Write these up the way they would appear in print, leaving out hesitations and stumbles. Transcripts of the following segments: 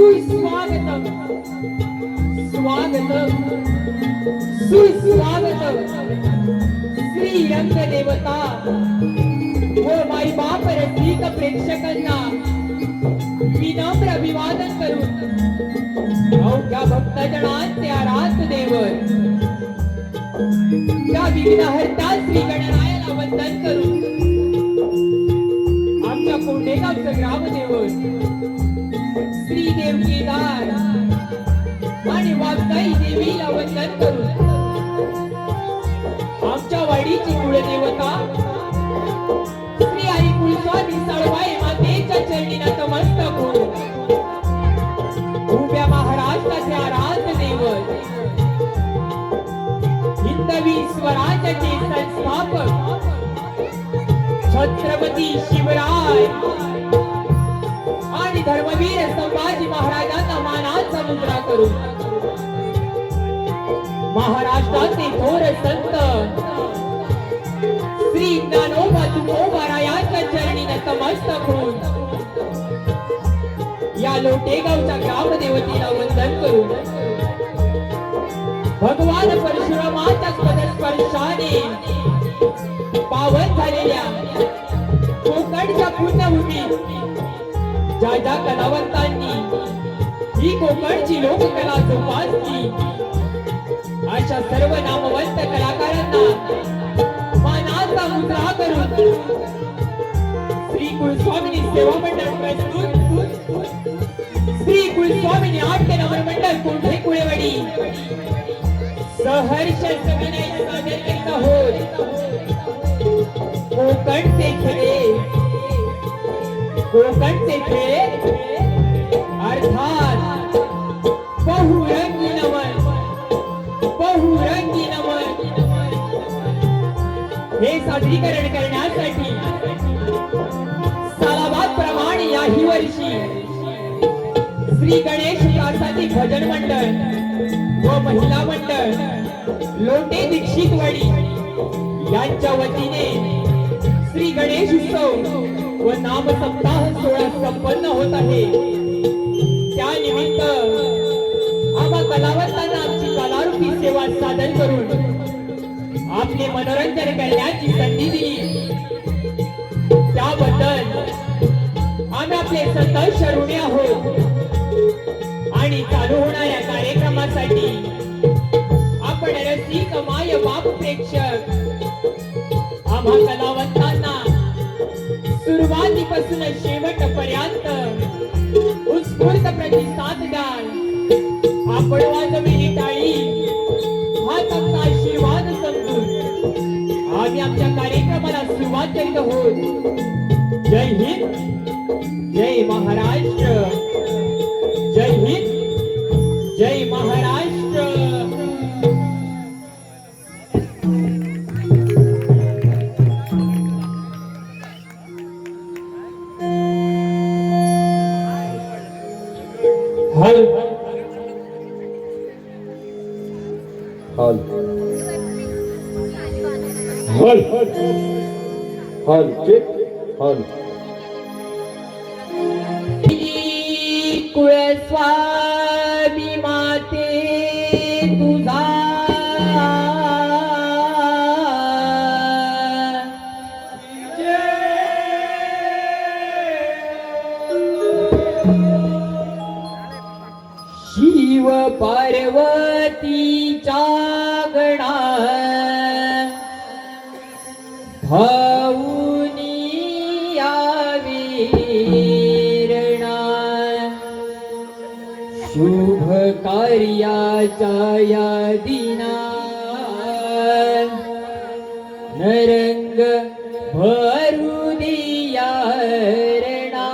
सुस्वागतम स्वागतम सुस्वागतम श्री रंग देवता व माई बाप रसिक प्रेक्षकांना विनम्र अभिवादन करून अवघ्या भक्तजनांचे आराध्य देवर त्या विघ्नहर्ता श्री गणरायाला वंदन करून आमच्या कोंडेगावचं ग्रामदेवर श्री देवकीदार आणि वागताई देवीला वंदन करून आमच्या वाडीची कुळदेवता श्री आई कुलस्वामी साळवाई मातेच्या चरणी नतमस्तक होऊन उभ्या महाराष्ट्राचे आराध्य देवत हिंदवी स्वराज्याचे संस्थापक छत्रपती शिवराय आणि धर्मवीर संभाजी महाराजांना मानाचा मुद्रा करून महाराष्ट्राचे थोर संत श्री ज्ञानोबा तुकोबारायांच्या चरणी नतमस्तक होऊन या लोटेगावच्या ग्रामदेवतेला वंदन करून भगवान परशुरामाच्या पदस्पर्शाने पावन झालेल्या कोकणच्या पुण्यभूमीत ज्या ज्या कलावंतांनी ही कोकणची लोककला जोपासली अशा सर्व नामवंत कलाकारांना मानाचा मुद्रा करून श्री कुलस्वामिनी सेवा मंडळ प्रस्तुत श्री कुलस्वामिनी नाट्य नमन मंडळ कोंढे कुळेवाडी सहर्ष विनय सादर करीत आहोत कोकणचे खेळ कोकणचे खेळ अर्थात बहुरंगी नमन हे सादरीकरण करण्यासाठी सालाबाद प्रमाणे याही वर्षी श्री गणेश प्रासादिक भजन मंडळ व महिला मंडळ लोटे दीक्षितवाडी यांच्या वतीने श्री गणेश उत्सव व नाम सप्ताह सोहळा संपन्न होत आहे। त्यानिमित्त आम्हा कलावंतांना आमची कलारूपी सेवा सादर करून आपले मनोरंजन करण्याची संधी दिली त्याबद्दल आम्ही आपले संतोष ऋणी आहोत आणि चालू होणाऱ्या कार्यक्रमासाठी आपण रसिक माय बाप प्रेक्षक आम्हा कलावंतांना सुरुवातीपासून शेवटपर्यंत उत्स्फूर्त प्रतिसाद द्याल। आपण वाजवलेली टाळी हाच आमचा आशीर्वाद समजून आम्ही आमच्या कार्यक्रमाला सुरुवात करीत आहोत। जय हिंद, जय महाराष्ट्र, जय हिंद, जय महाराष्ट्र। हल हल हल हल चेक हल कुळस्वामी माते तुझा शिव पार्वतीच्या गणा भाऊनी यावीरणा शुभ कार्याच्या या दिना नरंग भरू दिया रणा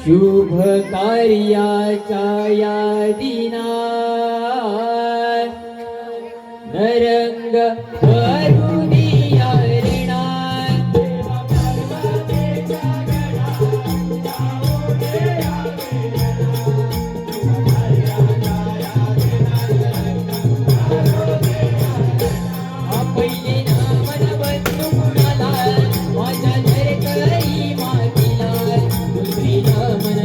शुभ कार्याच्या या दिना नरंग भरू दिया रणा पहिले नामन बंधू कुणाला माझ्या नरकरी मातीला दुसरी नामन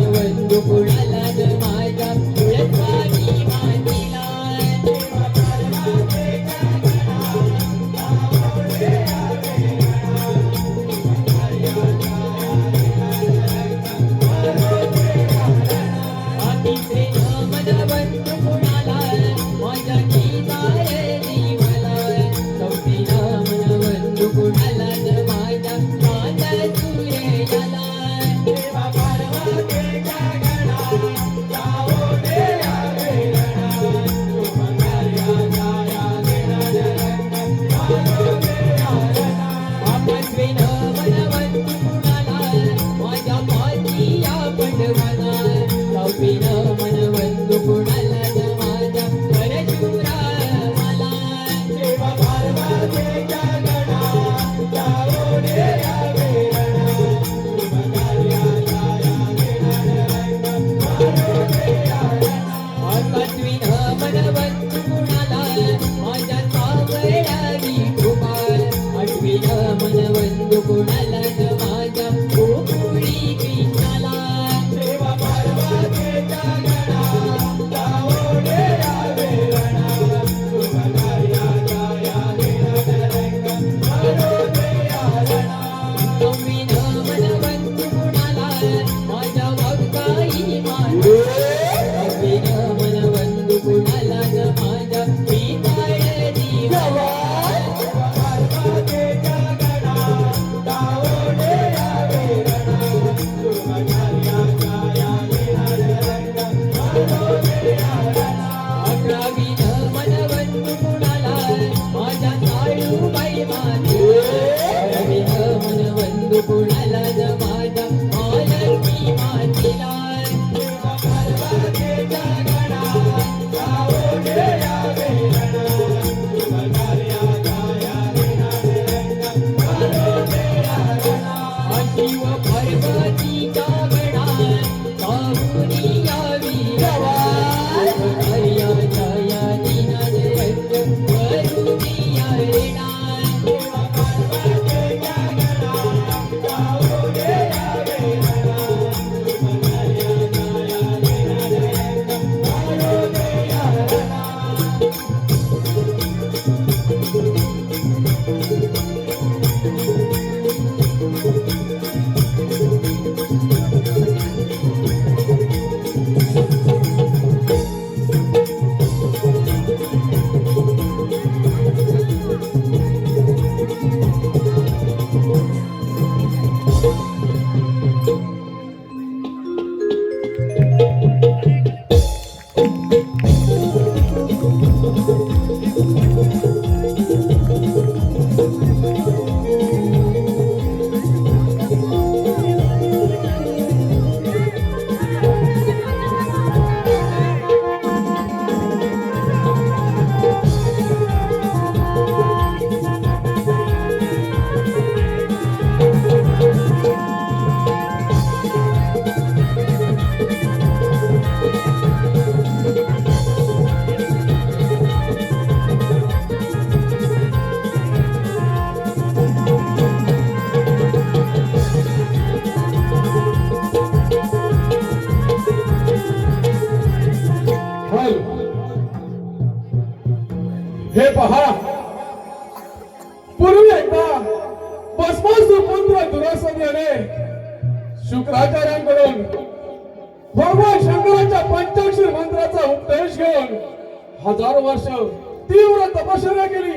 पहा, पूर्वी एकदा भस्मासुर पुत्र दुरासन याने शुक्राचार्यांकडून भगवान शंकराच्या पंचाक्षर मंत्राचा उपदेश घेऊन 1000 वर्ष तीव्र तपश्चर्या केली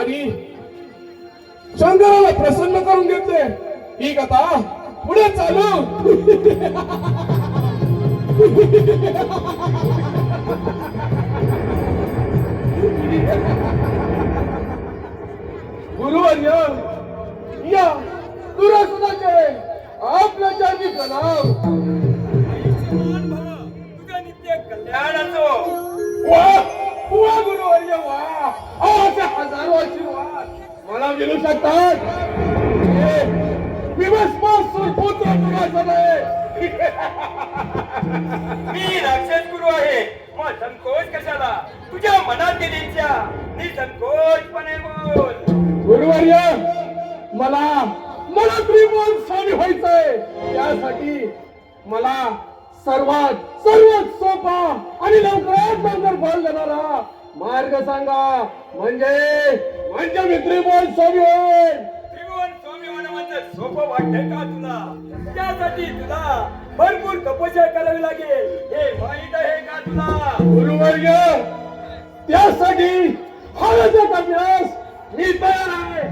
आणि शंकराला प्रसन्न करून घेतले. ही कथा पुढे चालू. गुरुवर्य, या दुरासनाचे आपल्या चरणी प्रणाम. तुझं नित्य कल्याण असो. वा वा गुरुवर्य वा. असे हजारो आशीर्वाद मला मिळू शकतात. मी भस्मासुर पुत्र दुरासन आहे. मी राक्षस गुरु आहे. मग संकोच कशाला? तुझ्या मनातील इच्छा निसंकोचपणे बोल. गुरुवर्य, मला त्रिभुवन स्वामी व्हायचंय. त्यासाठी मला सर्वात सोपा आणि लवकरात लवकर फळ देणारा मार्ग सांगा. म्हणजे मी त्रिभुवन स्वामी होईल. त्रिभुवन स्वामी होणं म्हणजे सोपं वाटतंय का तुला? त्यासाठी तुला भरपूर तपस्या करावी लागेल. हे माहित आहे का तुला? गुरुवर्य, त्यासाठी हळद अभ्यास मी तयार आहे.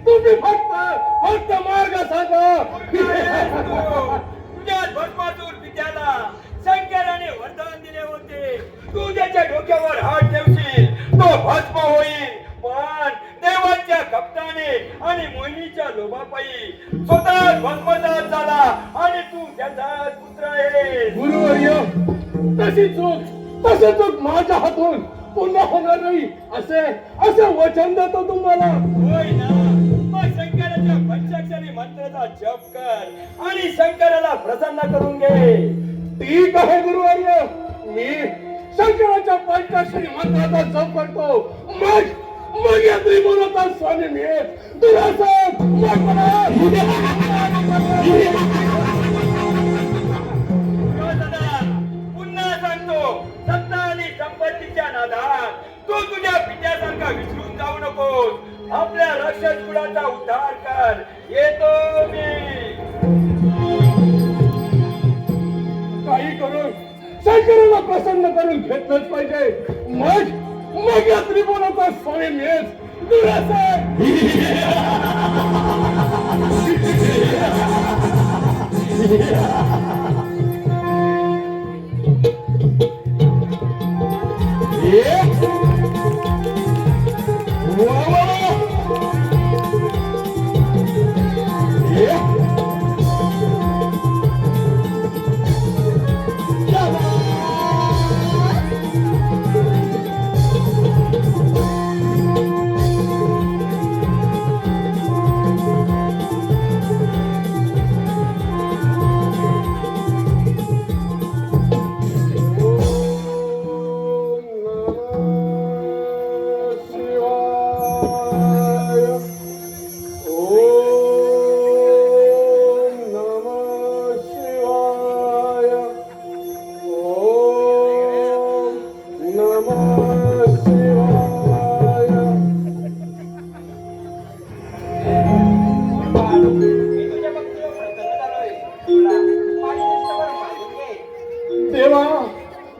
तुम्ही फक्त मार्ग सांगा. तुझ्या भस्मासूर पित्याला शंकराने वरदान दिले होते. तू त्याच्या डोक्यावर हात ठेवशील तो भस्म होईल. पण देवाच्या कपटाने आणि मोहिनीच्या लोभापायी स्वतः भस्मसात झाला आणि तू त्याचा पुत्र आहे. गुरुवर्य, तशी चूक माझ्या हातून पुन्हा होणार नाही असे वचन देतो तुम्हाला. होय ना? मग शंकराच्या पंचाक्षरी मंत्राचा जप कर आणि शंकराला प्रसन्न करून घे. ठीक आहे गुरुवर्य, मी शंकराच्या पंचाक्षरी मंत्राचा जप करतो. मग या त्रिभुवनाचा स्वामी मिळेल. दुरासन पुन्हा सांगतो, सत्ता आणि संपत्तीच्या नादात तू तुझ्या पित्यासारखा विसरून जाऊ नकोस. आपल्या राक्षस कुळाचा उद्धार कर. येतो मी. काही करून शंकराला प्रसन्न करून घेतलंच पाहिजे. मग या त्रिभुवनाचा स्वामी मिळेल. दुरासन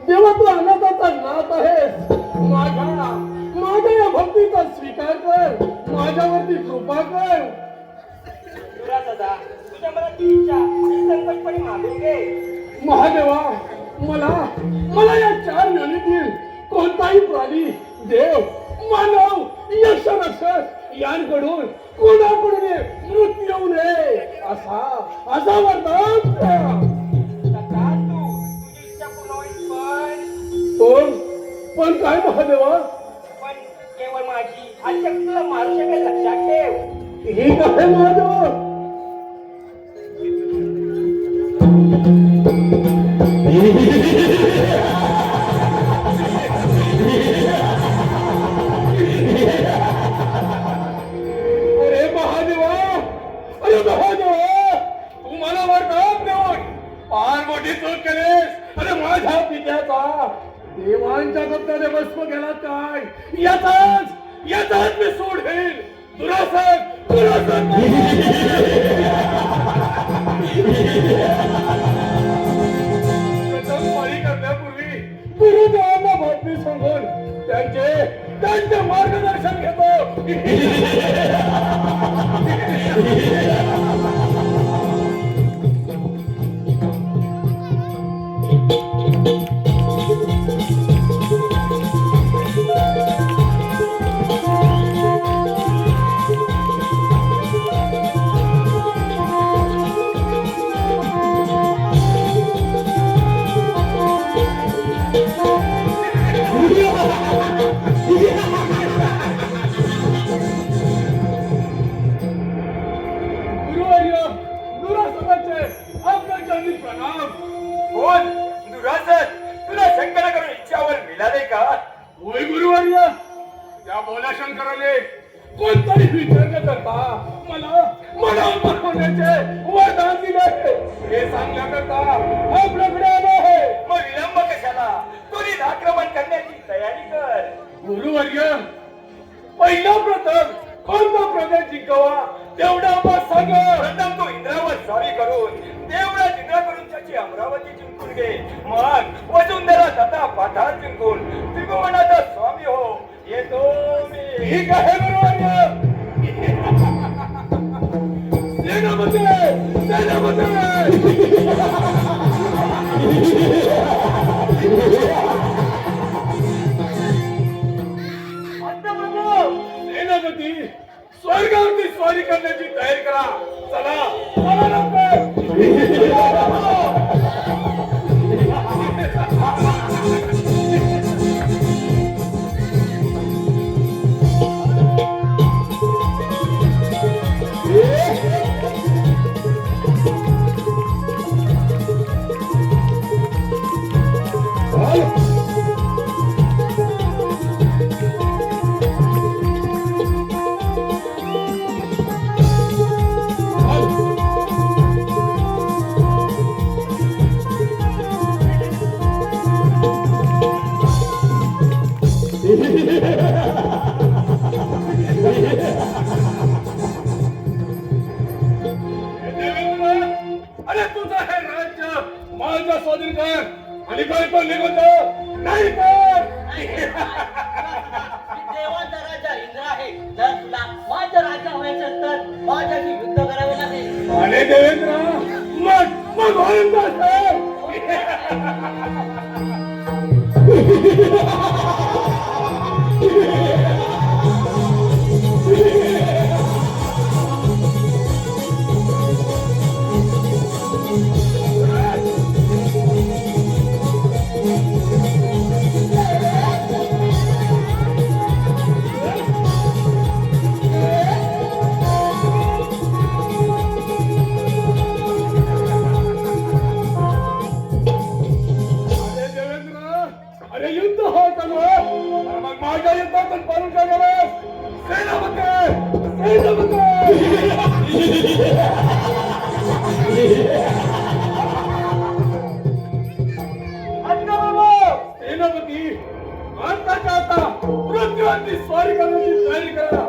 देवा तू अनाथाचा नाथ आहेस. माझ्या या भक्तीचा स्वीकार कर. माझ्यावरती कृपा कर. तुझ्या मनात इच्छा संकटपणे मागून घे. महादेवा, मला या 4 योनीतील कोणताही प्राणी, देव, मानव, यक्ष राक्षस यांकडून कोणाकडून मृत्यू येऊ नये असा वरदान. पण काय महादेवा? पण केवळ माझी आणि तुला मारू शकेल, लक्षात ठेव. हे काय महादेवा? अरे महादेवा, तू मला वरदान देऊन फार मोठी चूक केलीस. अरे माझ्या पित्याचा देवांच्या कप्ताने भस्म केला काय? याचाच मी सोड घेईल. दुरासन प्रथम पाळी करण्यापूर्वी गुरुदेवांना बातमी सांगून त्यांचे मार्गदर्शन घेतो. गुरुवर्य दुरासनाचे आपल्या चरणी प्रणाम. कोण दुरासन? तुला शंकराकडून इच्छावर मिळाले का? होय गुरुवर्य, त्या भोल्या शंकराने कोणताही विचार न करता मला अमर होण्याचे वरदान दिले. हे सांगण्याकरता आपल्याकडे आलो आहे. मग विलंब कशाला? त्वरित आक्रमण करण्याची तयारी कर. गुरुवर्य, पहिला प्रथम कोणता प्रदेश जिंकावा तेवढा आम्हाला सांगा. प्रथम तो इंद्रावर स्वारी करून देवराज इंद्राकडून त्याची अमरावती जिंकून घे. मग वसुंधरा तथा पाठार जिंकून त्रिभुवनाचा स्वामी हो. येतो मी. ठीक आहे गुरुवर्य. सेनापती सेनापती स्वर्गावरती स्वारी करण्याची तयारी करा. चला लवकर. अरे तुझं हे राज्य माझ्या स्वाधीन कर आणि बायको निघून जा. नाही कर. देवाचा राजा इंद्र आहे. जर तुला माझं राजा व्हायचं तर माझ्याशी युद्ध करावे लागेल. अरे देवेंद्र, मग आनंदात आहे. अरे युद्ध होत मग माझ्या युद्धातून पळून का गेलास? सेनापती आताच्या आता मृत्यूवरती स्वारी करण्याची तयारी करा.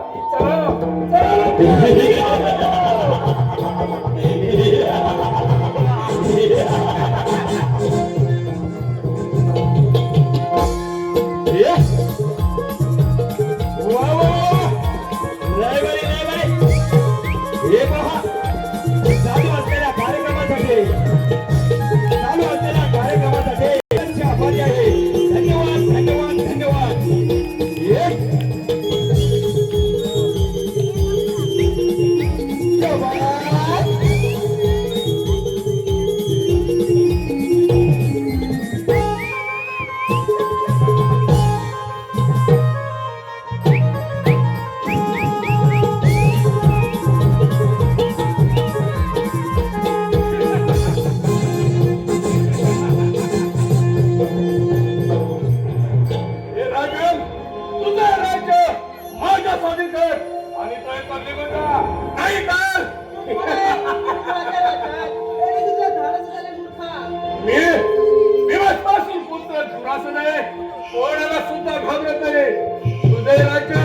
असू दे, कोणाला सुद्धा घाबरत नाही. तुझे राज्य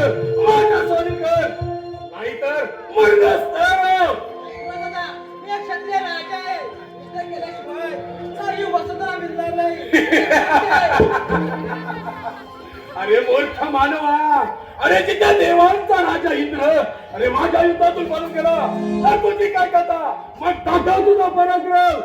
माझ्या स्वाधीन कर, नाहीतर मरणस्थान. दादा, मी एक क्षत्रिय राजा आहे. युद्ध केल्याशिवाय चालू वसुंधरा मिळणार नाही. अरे मूर्ख मानवा, अरे जिथं देवांचा राजा इंद्र अरे माझ्या युद्धातून पळून गेला, तर तुझी काय कथा? मग दाखव तुझा पराक्रम.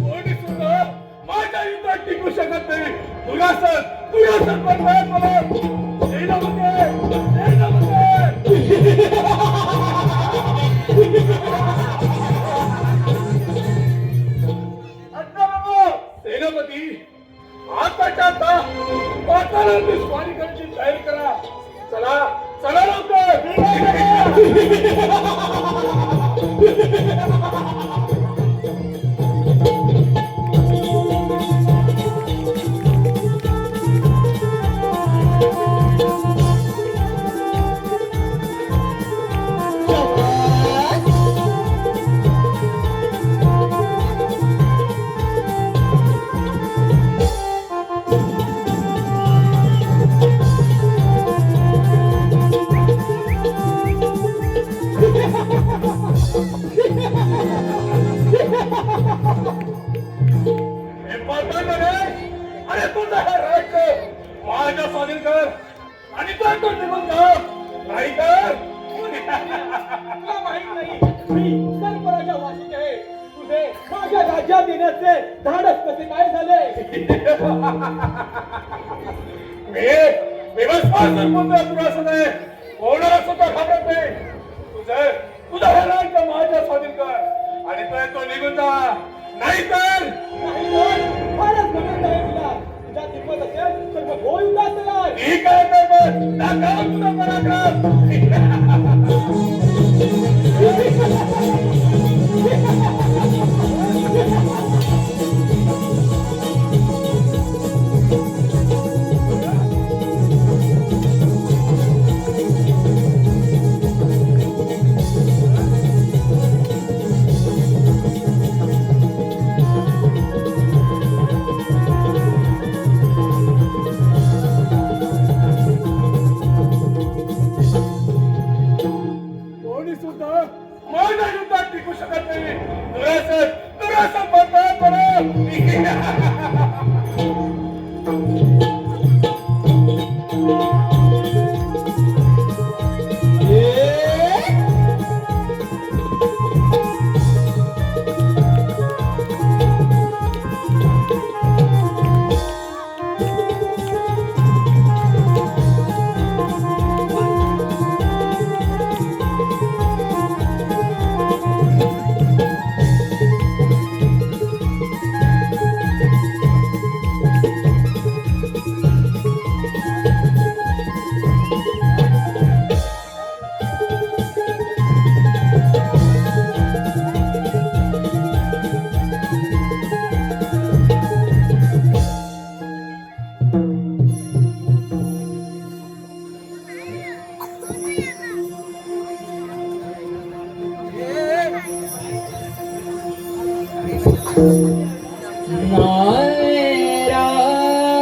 कोणी सुद्धा माझ्या युद्धात टिकू शकत नाही. दुरासन पण नाही मला. सेनापती, आताच्या आता पाताळात स्वारी करण्याची तयारी करा. चला चला लवकर. हे पाहता रे, अरे तुझं हे राज्य माझ्या स्वाधीन कर आणि तो निघून जा, नाहीतर तुला माहित नाही मी सर्पराजा वासिक आहे. तुझे माझ्या राज्यात येण्याचे धाडस कसे काय झाले? मी असं नाही, कोणाला सुद्धा घाबरत नाही. तुझं हे राज्य माझ्या स्वाधीन कर आणि तो निघून जा, नाहीतर नाही तर फारच घमंड आहे तुला. तुझ्या हिंमत असेल तर मग होईल का त्याला? ठीक आहे तर दाखव तुझा पराक्रम. कोणी सुद्धा माझ्या युद्धात टिकू शकत नाही. दुरासन बंद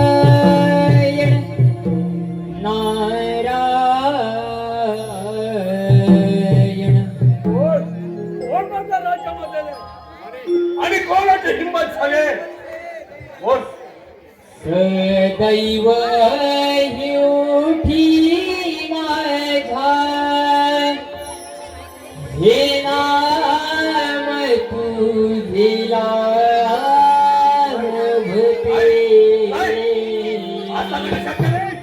नारायण नारायण कोण माझ्या राज्यामध्ये आणि कोणाची हिंमत झाले? बोल. सदैव उठी माझा हे नाम तुझिला आता मी शक्य नाही.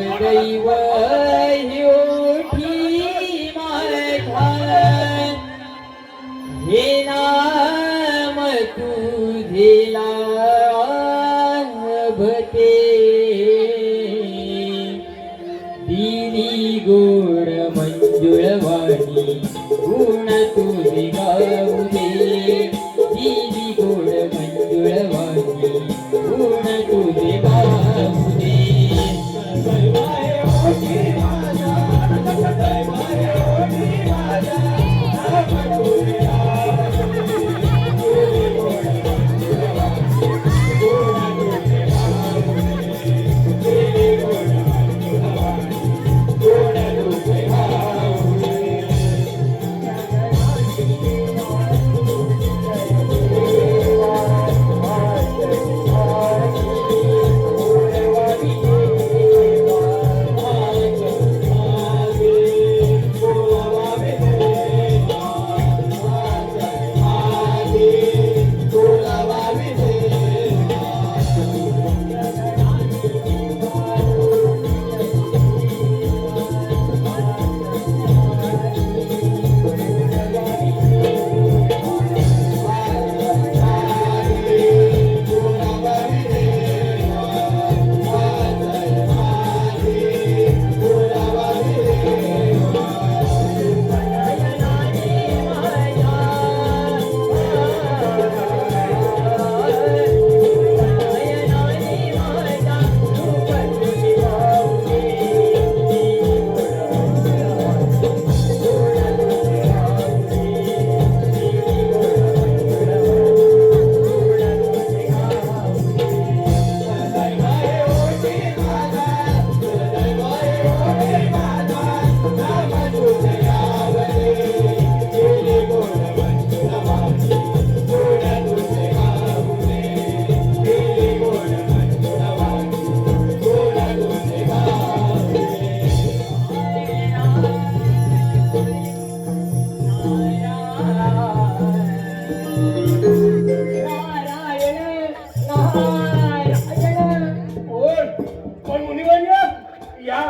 सदैव उठी माझा हे मंजुळवाणी गुण तुझे गाऊ दे देवी गोड मंजुळवाणी गुण तुझे गाऊ दे कोण मुनिवर्य या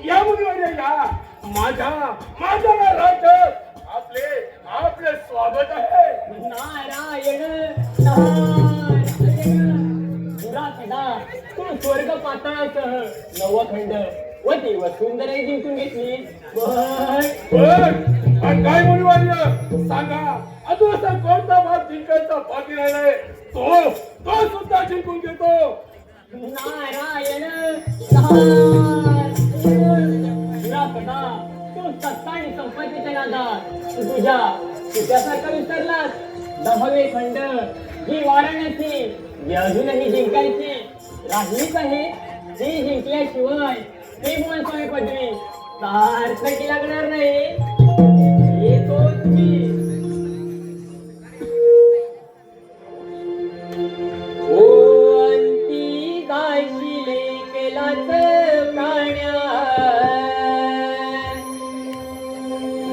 या मुनिवर्य या माझ्या माझ्या राज्यात आपले आपले स्वागत आहे नारायण नारायण दुरासदा तू स्वर्ग पाताळासह नवखंड व देव सुंदरही जिंकून घेतली पण काय मुनिवर्य सांगा अजून असा कोणता भाग जिंकायचा बाकी राहिलाय तो तो सुद्धा जिंकून घेतो नारायण नारायण दुरासदा तू सत्ता आणि संपत्तीच्या नादात तू तुझ्यासारखा विसरलास 10वे खंड ही वाराणसी जी अजूनही जिंकायची राहिलीच आहे ती जिंकल्याशिवाय ती स्वामी पदवी सार्थकी लागणार नाही येतोच मी ओ अंती गायशिले केलाच प्राण्या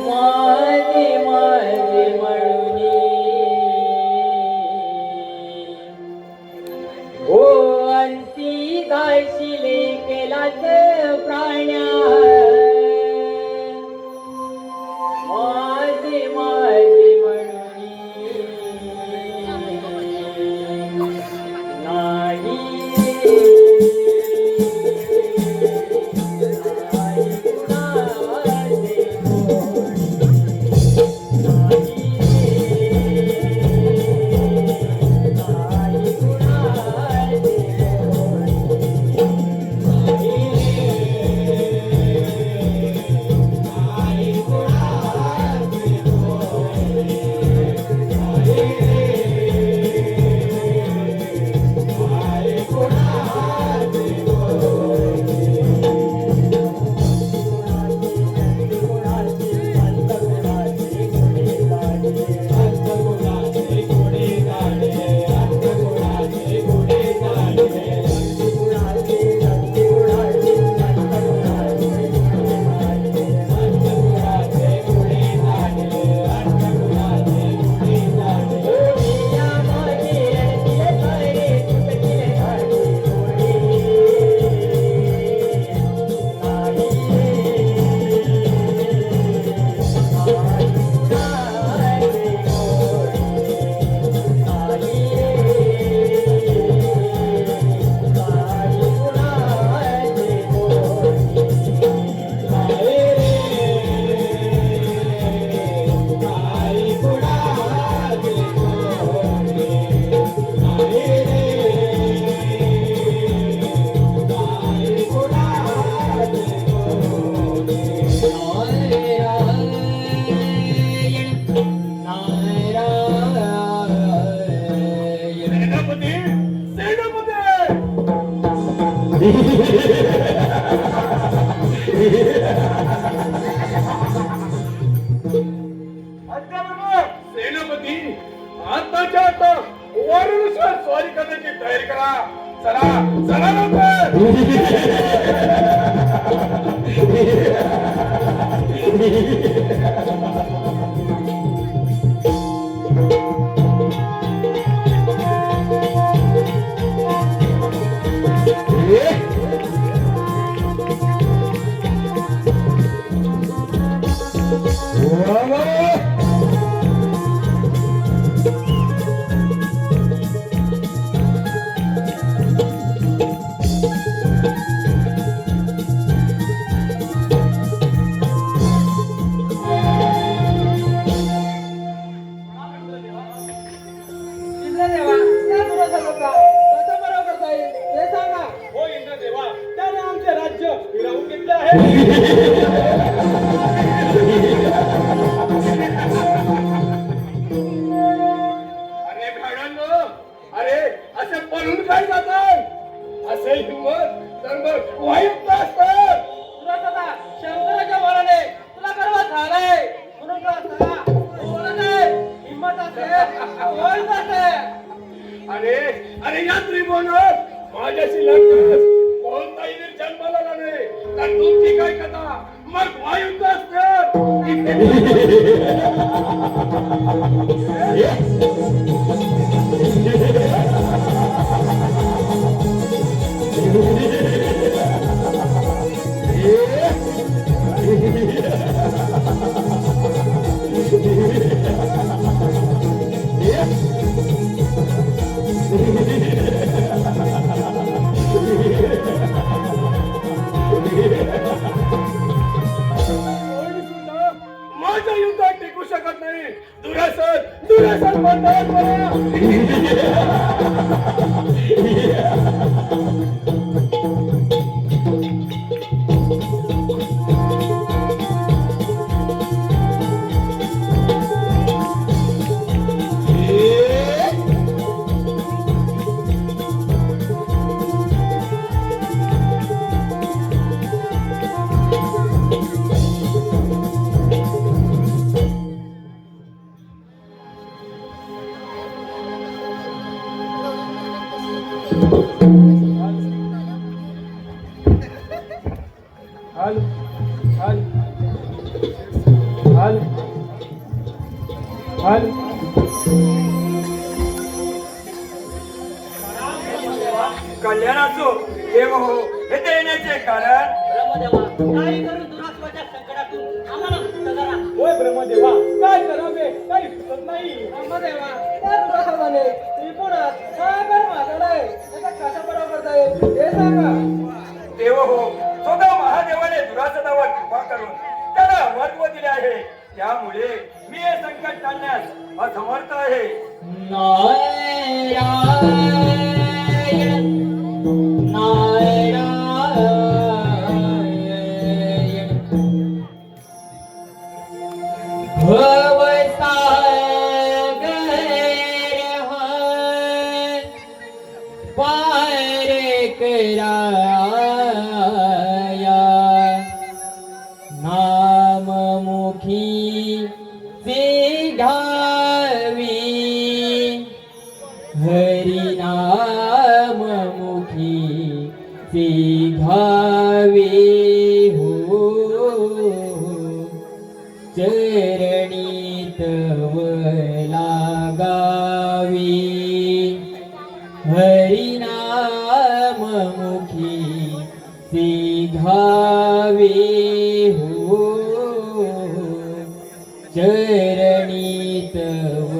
माझे माझे म्हणून ओ अंती गायशिले केलाच प्राण्या सेनापती आताच्या आता वरुणेश्वर स्वारी करण्याची तयारी करा. चला चला लवकर. इंद्रदेवा, त्या पुराचं लोका कसं बरं करता येईल ते सांगा. हो इंद्रदेवा, त्याने आमचे राज्य हिरावून घेतले आहे. अरे भाड्यांनो, अरे असे पळून काय जातात? असे हिंमत तर मग वाईट असतात. तुला सदा शंकराच्या वराने तुला गर्व झालाय म्हणून तुला सदा बोलत आहे. हिंमत असते ओळख असते. अरे अरे या त्रिभुवनात माझ्याशी लग्न कोणताही वीर जन्माला आला नाही तर तुमची काय कथा मग वायुक्त असतात. कोणी सुद्धा माझ्या युद्धात टिकू शकत नाही. दुरासन दुरासन म्हणतात मला. हाल हाल हाल हाल कल्याणाचो देव हो, हे देण्याचे कारण. ब्रह्मदेवा, काही करून दुरात्माच्या संकटातून आम्हाला मुक्त करा. होय ब्रह्मदेवा, काय करावे काही सुचत नाही. ब्रह्मदेवा, त्या दुरासाने त्रिपुरात सागर माजलाय. त्याचा कसा बरं करता येईल ते सांगा. देव हो, स्वतः महादेवाने दुरासदावर कृपा करून त्याला महत्व दिले आहे. त्यामुळे मी हे संकट टाळण्यास असमर्थ आहे. नारायण नारायण पार कराया नाममुखी से घावी हरिनाममुखी से घावी हो चरणी तव लागावी हरिनाममुखी से घावी हो चरणी तव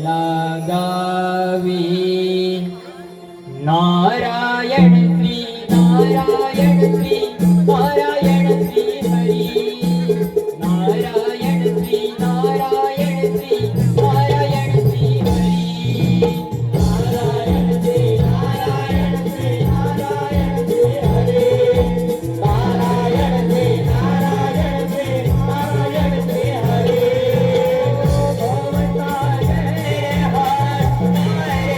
लागावी नारायण श्री नारायण श्री नारायण श्री हरी नारायण श्री नारायण श्री नारायण श्री हरी नारायण श्री नारायण श्री नारायण श्री हरी नारायण श्री नारायण श्री नारायण श्री हरी भवता जय हर नारायण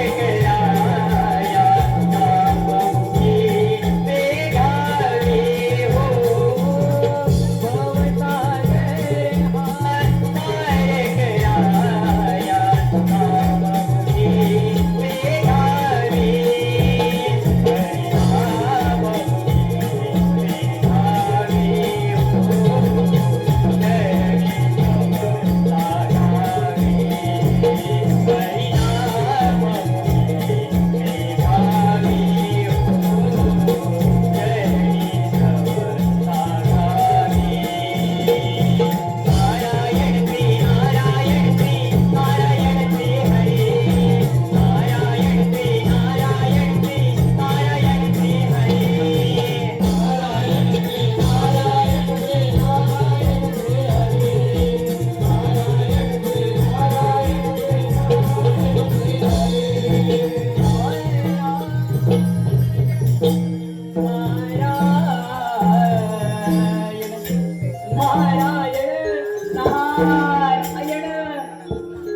अय्यण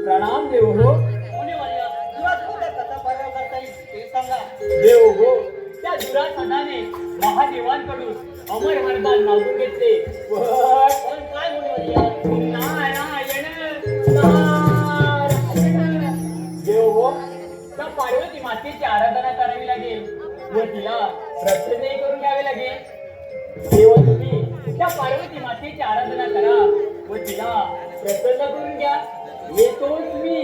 प्रणाम देव हो. मुनिवर्य, तुला कुठे कसा पर्याय करता येईल ते सांगा. देव हो, त्या दुरासनाने महादेवांकडून अमर वरदान मागून घेतले. पण काय मुनिवर्य? नारायण देव हो, त्या पार्वती मातेची आराधना करावी लागेल व तिला प्रसन्न करून घ्यावे लागेल. देव तुम्ही त्या पार्वती मातेची आराधना करा व तिला प्रसन्न करून घ्या. येतोच मी.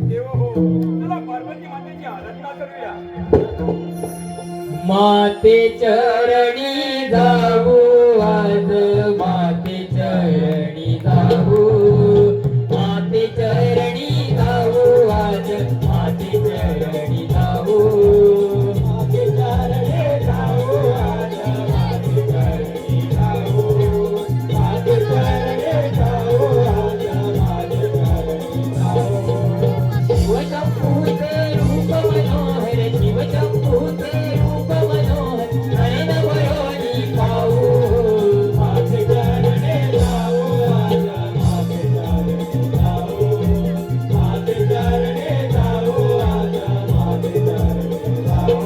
देव हो, तुला पार्वती मातेची आराधना करूया. माते चरणी जाऊ आज, माते चरणी जाऊ, माते चरणी जाऊ आज, माते चरणी जाऊ, माते चरणी जाऊ आज, माते चरणी जाऊ, माते चरणी जाऊ आज, माते चरणी जाऊ. शिवशंभूचे रूप मनोहर, शिवशंभूचे रूप मनोहर, नयन भरोनी पाहू, माते चरणी जाऊ आज, माते चरणी जाऊ, माते चरणी जाऊ आज, माते चरणी जाऊ.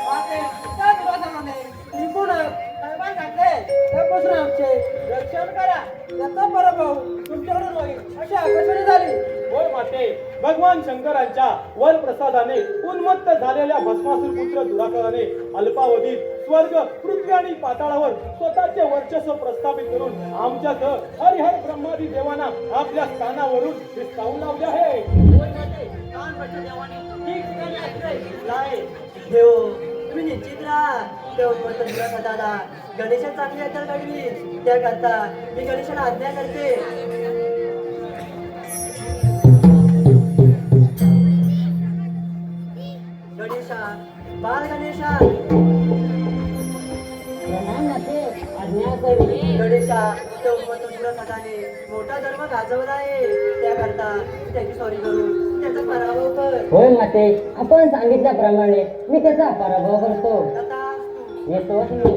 माते, त्या दुरासनाने त्रिपुर कैवान घातले, त्यापासून आमचे रक्षण करा. त्याचा पराभव तुमच्याकडून होईल अशी आकाशवाणी झाली. होय माते, भगवान शंकरांच्या वरप्रसादाने उन्मत्त झालेल्या भस्मासूर पुत्र दुराकराने अल्पावधीत स्वर्ग, पृथ्वी आणि पाताळावर स्वतःचे वर्चस्व प्रस्थापित करून आमच्यासह हरिहर ब्रह्मादी देवांना आपल्या स्थानावरून हिसकावून लावले आहे. देव, तुम्ही निश्चित राहा. दादा गणेशा चांगली अक्कल घडवी, त्याकरता मी गणेशाला आज्ञा करते. गणेशा, बाल गणेशा, गणेशा, मोठा धर्म गाजवला आहे, त्याकरता त्याची सॉरी करून त्याचा पराभव कर. होय माते, आपण सांगितल्याप्रमाणे मी त्याचा पराभव करतो. आता येतोच मी.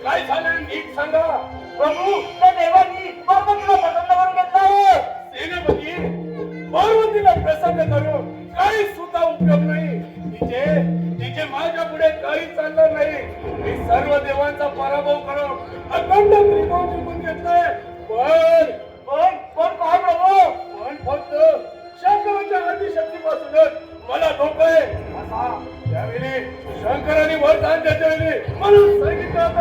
काय झालं नीट सांगा. प्रभू त्या देवानी पार्वतीला पसंत करून घेतला आहे. सेनापती, पार्वतीला प्रसन्न करून काही सुद्धा उपयोग नाही. तिचे माझ्या पुढे काही चालणार नाही. मी सर्व देवांचा पराभव करून अखंड त्रिकोण जिंकून घेतलाय. पण काय प्रभू? पण फक्त शंकराच्या आदिशक्तीपासूनच मला धोका आहे. असा त्यावेळी शंकराने वरदान देते म्हणून सांगितलं होतं.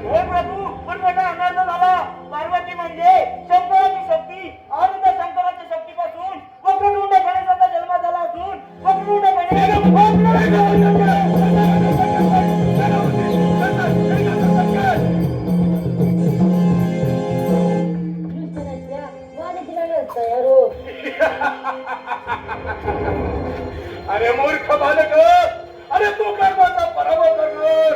होय प्रभू, पण माझा अनर्थ झाला. पार्वती म्हणजे शंकराची शक्ती आणि त्या शंकराच्या शक्तीपासून वक्रतुंड गणेशाचा जन्म झाला असून वक्रतुंड दुष्टराज्या, वादीला तयार हो. अरे मूर्ख बालक, अरे तू काय माझा पराभव करणार.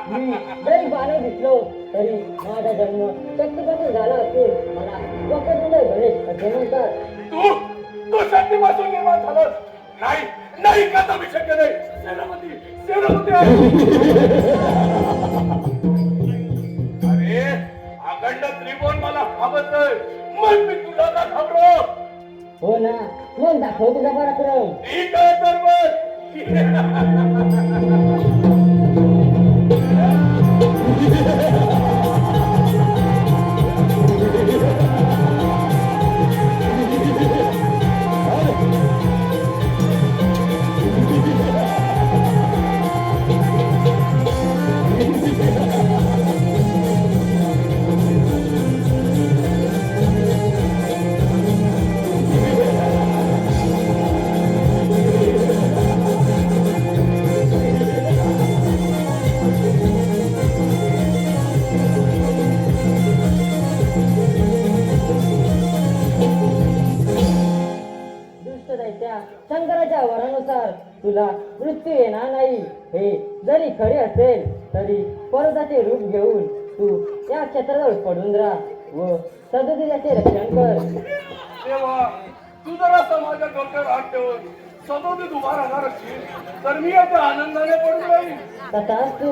मी जरी बालक दिसलो तरी माझा जन्म शक्तीपासून झाला असून मला वक्रतुंड गणेश असे म्हणतात. तू शक्तीपासून निर्माण झालास. नाही नाही, कदापि शक्य नाही. सेनापती सेनापती अरे अखंड त्रिकोण मला घाबरत नाही. मग मी तुला का घाबरो. हो ना, मग दाखव तुझा पराक्रम. ठीक आहे तर दुष्टदैत्या, शंकराच्या वरानुसार तुला मृत्यू येणार नाही. हे जरी खरे असेल तरी पर्वताचे रूप घेऊन तू या क्षेत्राजवळ पडून राहा व सदोदिताचे रक्षण कर. देवा, तू जर असं माझ्या डोक्यावर हात ठेवून सदोदित उभा राहणार असशील तर मी आता आनंदाने पडून राहील. तसाच तू.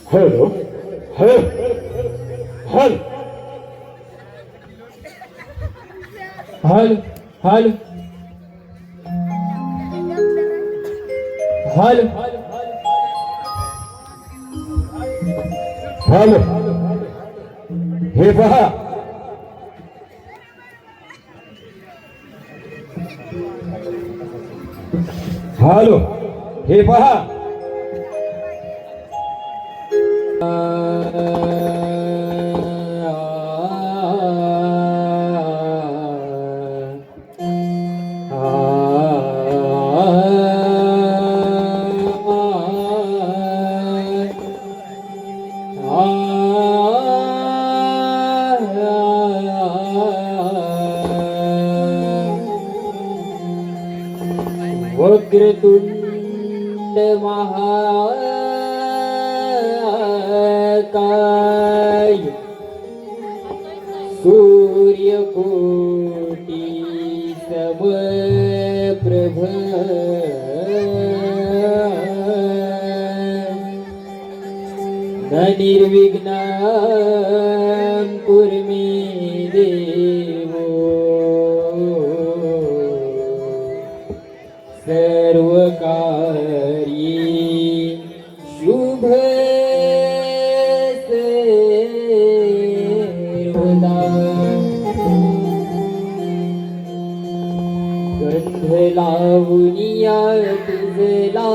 हॅलो हॅलो हॅलो हल हल हल हॅलो हे पहा हॅलो हे पहा वक्रतुंड महाकाय सूर्यकोटी समप्रभ न निर्विघ्नं कुरु मे देवो सर्वकार्ये शुभ सर्वदा गंध लावूनिया तुझला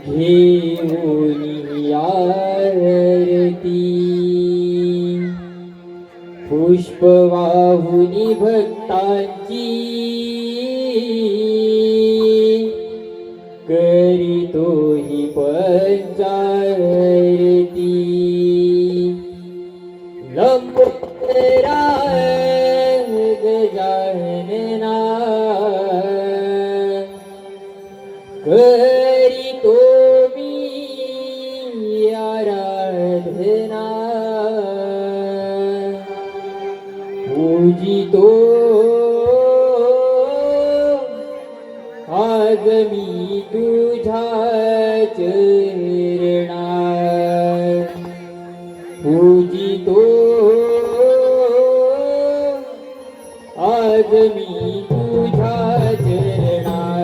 घेऊनिया आरती पुष्प वाहुनी भक्तांची करीतो ही पंचारती लंबोदरा गजानना करीतो मी आराधना पूजितो आज मी तुझ्या चरणात पूजितो आज मी तुझ्या चरणात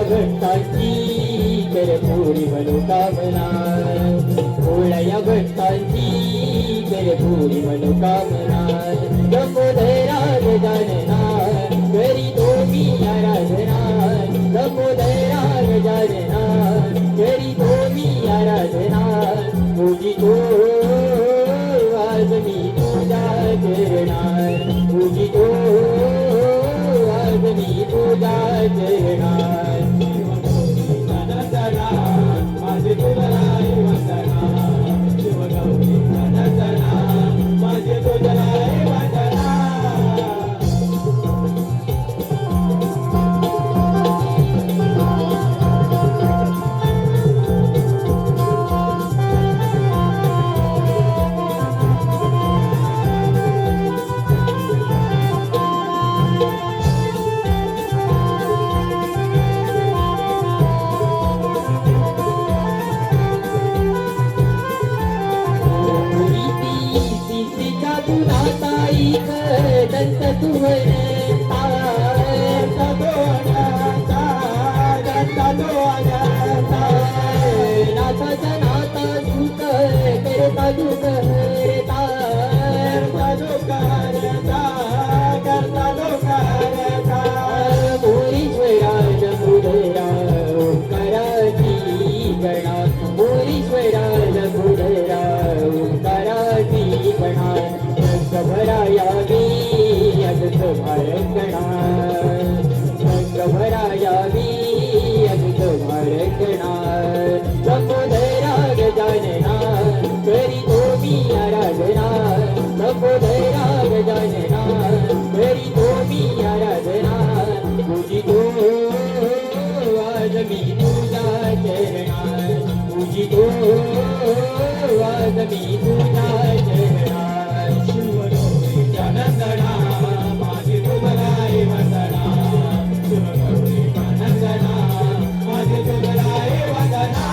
भक्तांची कर पूरी मनोकामना भक्तांची पूरी मनोकामना लंबोदरा गजानना करी तो मी आराधना लंबोदरा गजानना करी तो मी आराधना तुझी तो आज मी तुझा करणार तुझी तो आज मी तुझा करणार माझे तुझलाई वंदना शिवगौरी सनातना माझे तुझलाई वंदना दंत तुवर नाथाचा नाथा सुख करता दुख हरता मोरीश्वराज मुदरा ओंकाराची गणा मोरीश्वराज मुदरा ओंकाराची गणा भरायावी अदृत भारकणा रंग भरायावी अदृत भारकणा लंबोदरा गजानना करी तो मी आराधना लंबोदरा गजानना करी तो मी आराधना तुझी तो आज मी तुझा चरणार तुझी तो आज मी तुझा चरणार नंदना माझे तुझलाई वंदना शिवगौरी नंदना माझे तुझलाई वंदना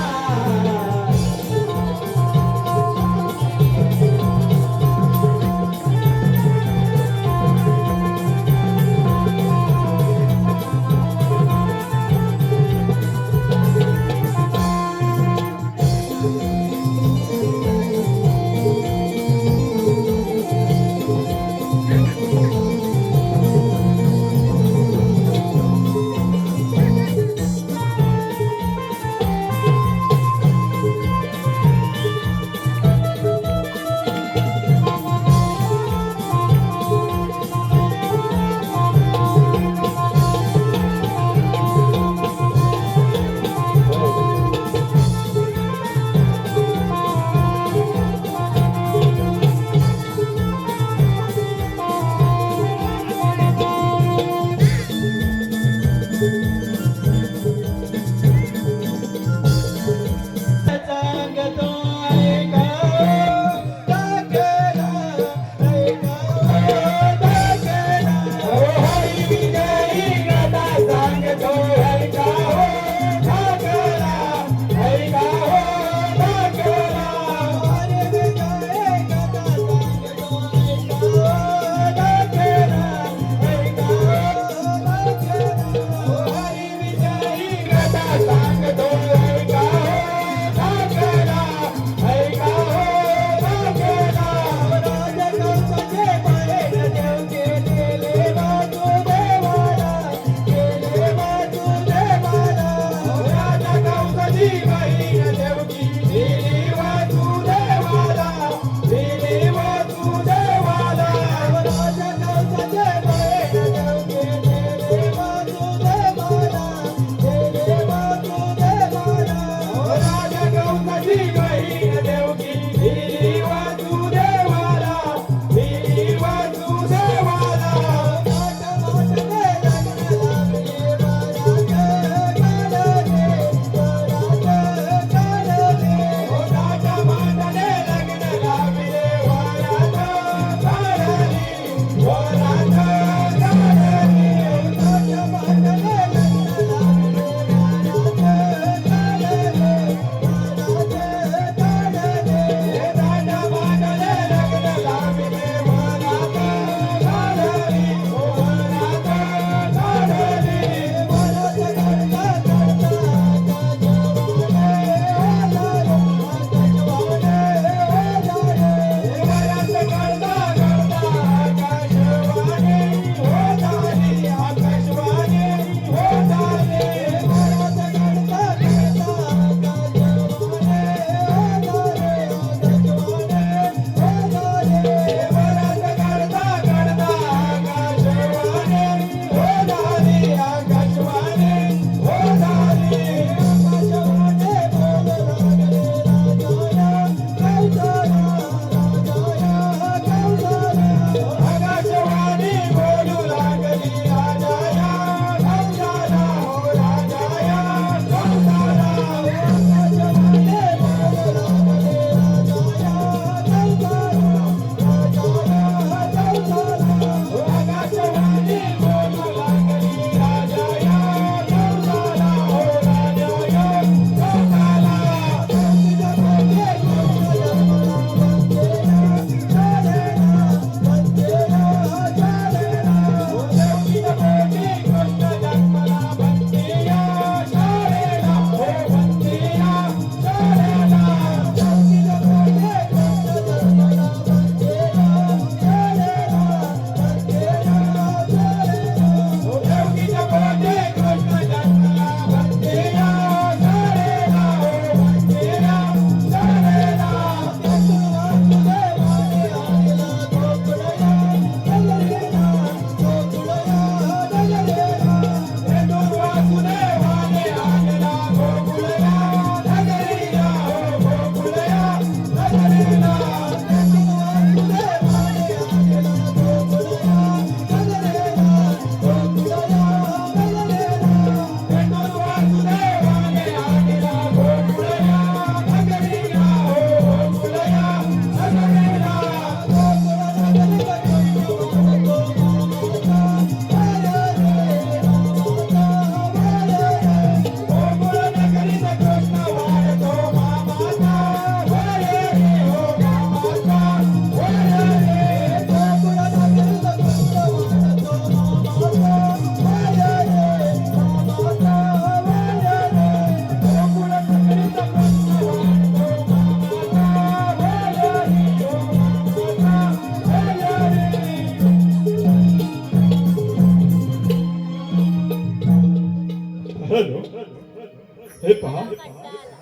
हे पहा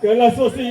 कैलासवासी